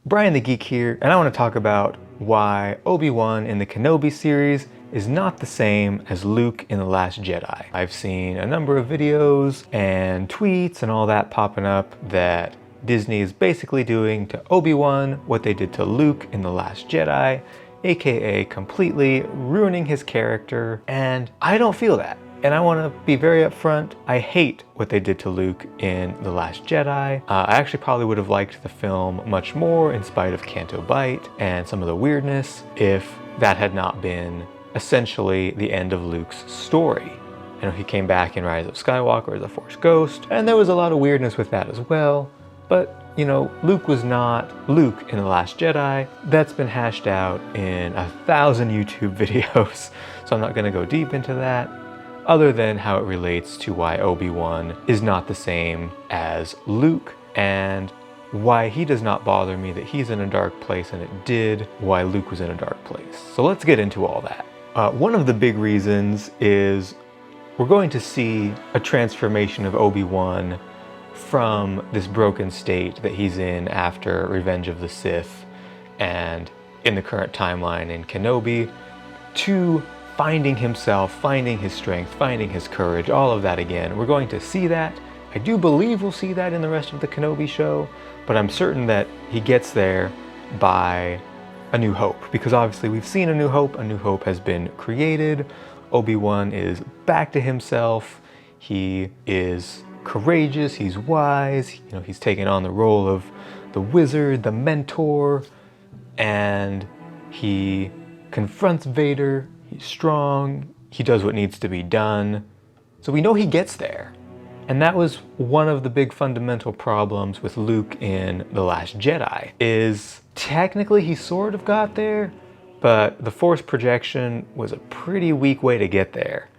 Brian the Geek here, and I want to talk about why Obi-Wan in the Kenobi series is not the same as Luke in The Last Jedi. I've seen a number of videos and tweets and all that popping up that Disney is basically doing to Obi-Wan what they did to Luke in The Last Jedi, aka completely ruining his character, and I don't feel that. And I want to be very upfront, I hate what they did to Luke in The Last Jedi. I actually probably would have liked the film much more in spite of Canto Bight and some of the weirdness if that had not been essentially the end of Luke's story. You know, he came back in Rise of Skywalker as a Force ghost, and there was a lot of weirdness with that as well. But, you know, Luke was not Luke in The Last Jedi. That's been hashed out in 1,000 YouTube videos, so I'm not going to go deep into that, other than how it relates to why Obi-Wan is not the same as Luke, and why he does not bother me that he's in a dark place and it did, why Luke was in a dark place. So let's get into all that. One of the big reasons is we're going to see a transformation of Obi-Wan from this broken state that he's in after Revenge of the Sith and in the current timeline in Kenobi, to finding himself, finding his strength, finding his courage, all of that again. We're going to see that. I do believe we'll see that in the rest of the Kenobi show, but I'm certain that he gets there by A New Hope, because obviously we've seen A New Hope. A New Hope has been created. Obi-Wan is back to himself. He is courageous, he's wise, you know, he's taken on the role of the wizard, the mentor, and he confronts Vader. He's strong, he does what needs to be done. So we know he gets there. And that was one of the big fundamental problems with Luke in The Last Jedi, is technically he sort of got there, but the Force projection was a pretty weak way to get there.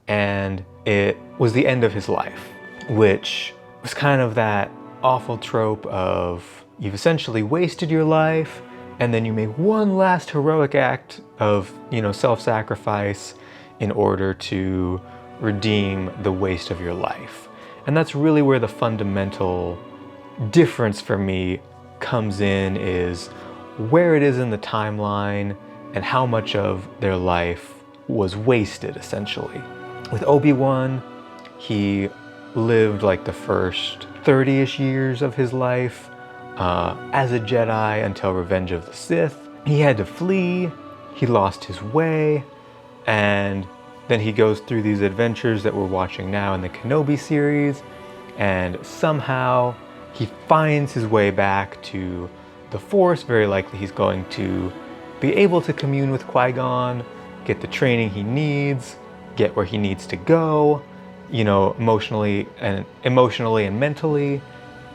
And it was the end of his life, which was kind of that awful trope of you've essentially wasted your life, and then you make one last heroic act of, you know, self-sacrifice in order to redeem the waste of your life. And that's really where the fundamental difference for me comes in, is where it is in the timeline and how much of their life was wasted, essentially. With Obi-Wan, he lived like the first 30-ish years of his life as a Jedi until Revenge of the Sith. He had to flee, he lost his way, and then he goes through these adventures that we're watching now in the Kenobi series, and somehow he finds his way back to the Force. Very likely he's going to be able to commune with Qui-Gon, get the training he needs, get where he needs to go, you know, emotionally and mentally.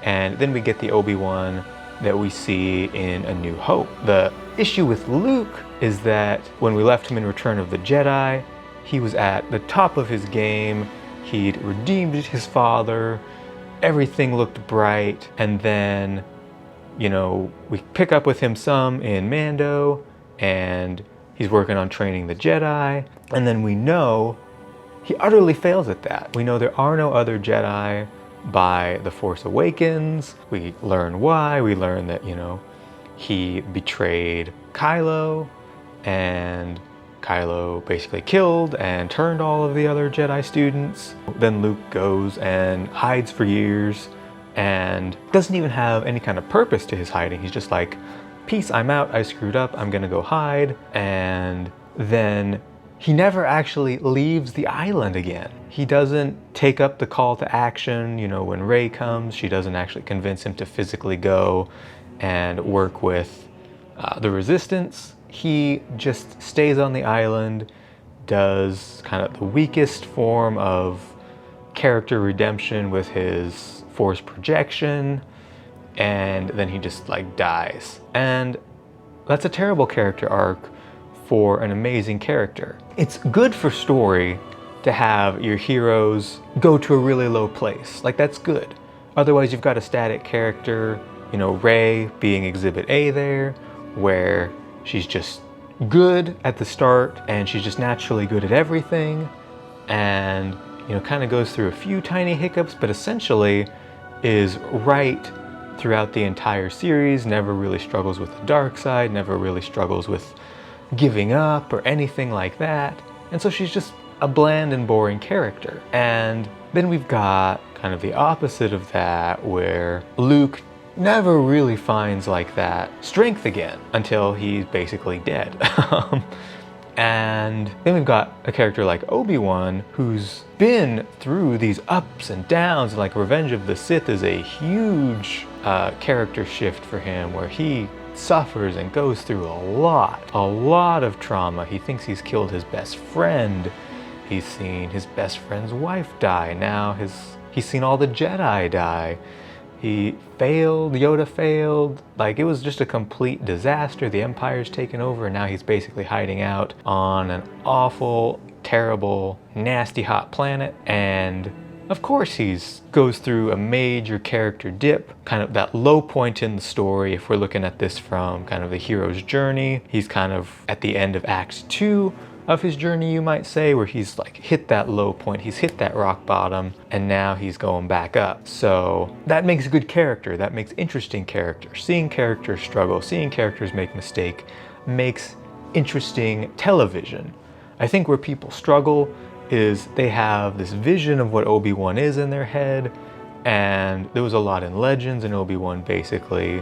And then we get the Obi-Wan that we see in A New Hope. The issue with Luke is that when we left him in Return of the Jedi, he was at the top of his game. He'd redeemed his father. Everything looked bright. And then, you know, we pick up with him some in Mando, and he's working on training the Jedi. And then we know he utterly fails at that. We know there are no other Jedi by The Force Awakens. We learn why. We learn that, you know, he betrayed Kylo, and Kylo basically killed and turned all of the other Jedi students. Then Luke goes and hides for years and doesn't even have any kind of purpose to his hiding. He's just like, peace, I'm out, I screwed up, I'm gonna go hide. And then he never actually leaves the island again. He doesn't take up the call to action. You know, when Rey comes, she doesn't actually convince him to physically go and work with the Resistance. He just stays on the island, does kind of the weakest form of character redemption with his Force projection, and then he just like dies. And that's a terrible character arc for an amazing character. It's good for story to have your heroes go to a really low place. Like, that's good. Otherwise you've got a static character, you know, Rey being Exhibit A there, where she's just good at the start and she's just naturally good at everything, and, you know, kind of goes through a few tiny hiccups, but essentially is right throughout the entire series, never really struggles with the dark side, never really struggles with giving up or anything like that. And so she's just a bland and boring character. And then we've got kind of the opposite of that, where Luke never really finds like that strength again until he's basically dead. And then we've got a character like Obi-Wan, who's been through these ups and downs. Like Revenge of the Sith is a huge character shift for him, where he suffers and goes through a lot of trauma. He thinks he's killed his best friend. He's seen his best friend's wife die. Now he's seen all the Jedi die. He failed, Yoda failed. Like, it was just a complete disaster. The Empire's taken over, and now he's basically hiding out on an awful, terrible, nasty hot planet. And of course he goes through a major character dip, kind of that low point in the story. If we're looking at this from kind of the hero's journey, he's kind of at the end of Act 2 of his journey, you might say, where he's like hit that low point, he's hit that rock bottom, and now he's going back up. So that makes good character, that makes interesting character. Seeing characters struggle, seeing characters make mistakes makes interesting television. I think where people struggle is they have this vision of what Obi-Wan is in their head, and there was a lot in Legends, and Obi-Wan basically,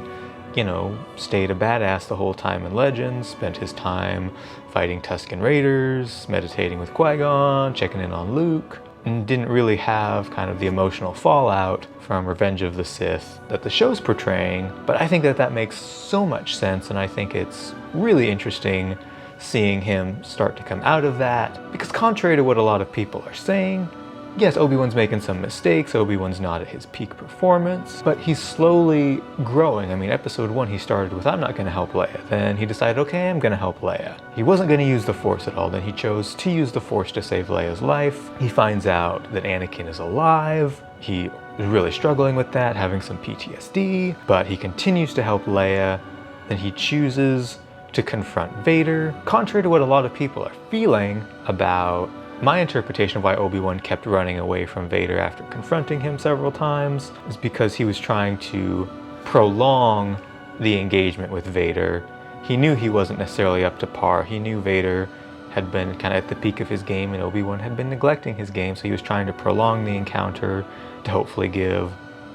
you know, stayed a badass the whole time in Legends, spent his time fighting Tusken Raiders, meditating with Qui-Gon, checking in on Luke, and didn't really have kind of the emotional fallout from Revenge of the Sith that the show's portraying. But I think that makes so much sense, and I think it's really interesting seeing him start to come out of that, because contrary to what a lot of people are saying, yes, Obi-Wan's making some mistakes, Obi-Wan's not at his peak performance, but he's slowly growing. I mean, episode 1 he started with, I'm not gonna help Leia. Then he decided, okay, I'm gonna help Leia. He wasn't gonna use the Force at all. Then he chose to use the Force to save Leia's life. He finds out that Anakin is alive. He is really struggling with that, having some PTSD, but he continues to help Leia. Then he chooses to confront Vader. Contrary to what a lot of people are feeling about my interpretation of why Obi-Wan kept running away from Vader after confronting him several times is because he was trying to prolong the engagement with Vader. He knew he wasn't necessarily up to par. He knew Vader had been kind of at the peak of his game and Obi-Wan had been neglecting his game, so he was trying to prolong the encounter to hopefully give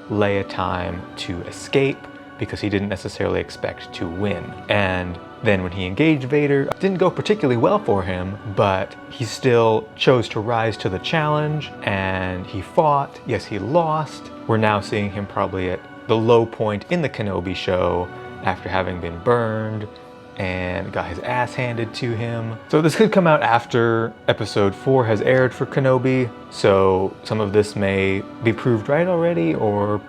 Leia time to escape, because he didn't necessarily expect to win. And then when he engaged Vader, it didn't go particularly well for him, but he still chose to rise to the challenge, and he fought. Yes, he lost. We're now seeing him probably at the low point in the Kenobi show after having been burned and got his ass handed to him. So this could come out after episode 4 has aired for Kenobi, so some of this may be proved right already, or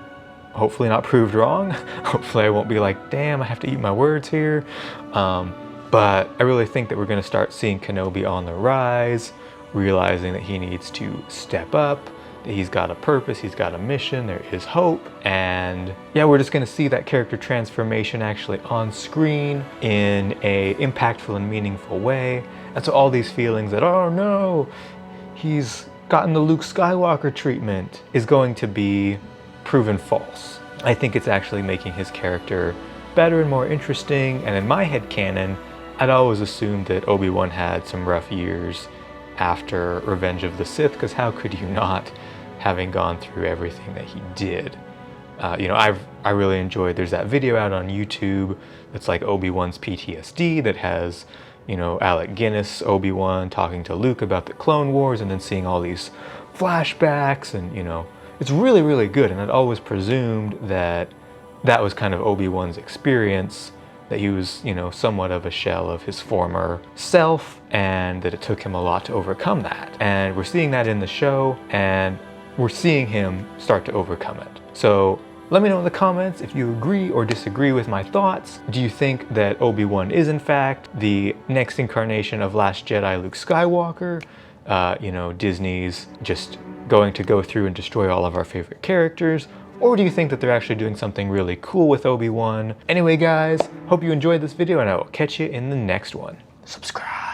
hopefully not proved wrong. Hopefully I won't be like, damn, I have to eat my words here. But I really think that we're gonna start seeing Kenobi on the rise, realizing that he needs to step up, that he's got a purpose, he's got a mission, there is hope. And yeah, we're just gonna see that character transformation actually on screen in a impactful and meaningful way. And so all these feelings that, oh no, he's gotten the Luke Skywalker treatment, is going to be proven false. I think it's actually making his character better and more interesting, and in my headcanon, I'd always assumed that Obi-Wan had some rough years after Revenge of the Sith, because how could you not, having gone through everything that he did? You know, I really enjoyed, there's that video out on YouTube that's like Obi-Wan's PTSD that has, you know, Alec Guinness, Obi-Wan talking to Luke about the Clone Wars, and then seeing all these flashbacks, and you know, it's really, really good. And I'd always presumed that that was kind of Obi-Wan's experience, that he was, you know, somewhat of a shell of his former self, and that it took him a lot to overcome that. And we're seeing that in the show, and we're seeing him start to overcome it. So let me know in the comments if you agree or disagree with my thoughts. Do you think that Obi-Wan is in fact the next incarnation of Last Jedi Luke Skywalker? You know, Disney's just going to go through and destroy all of our favorite characters? Or do you think that they're actually doing something really cool with Obi-Wan? Anyway guys, hope you enjoyed this video, and I will catch you in the next one. Subscribe.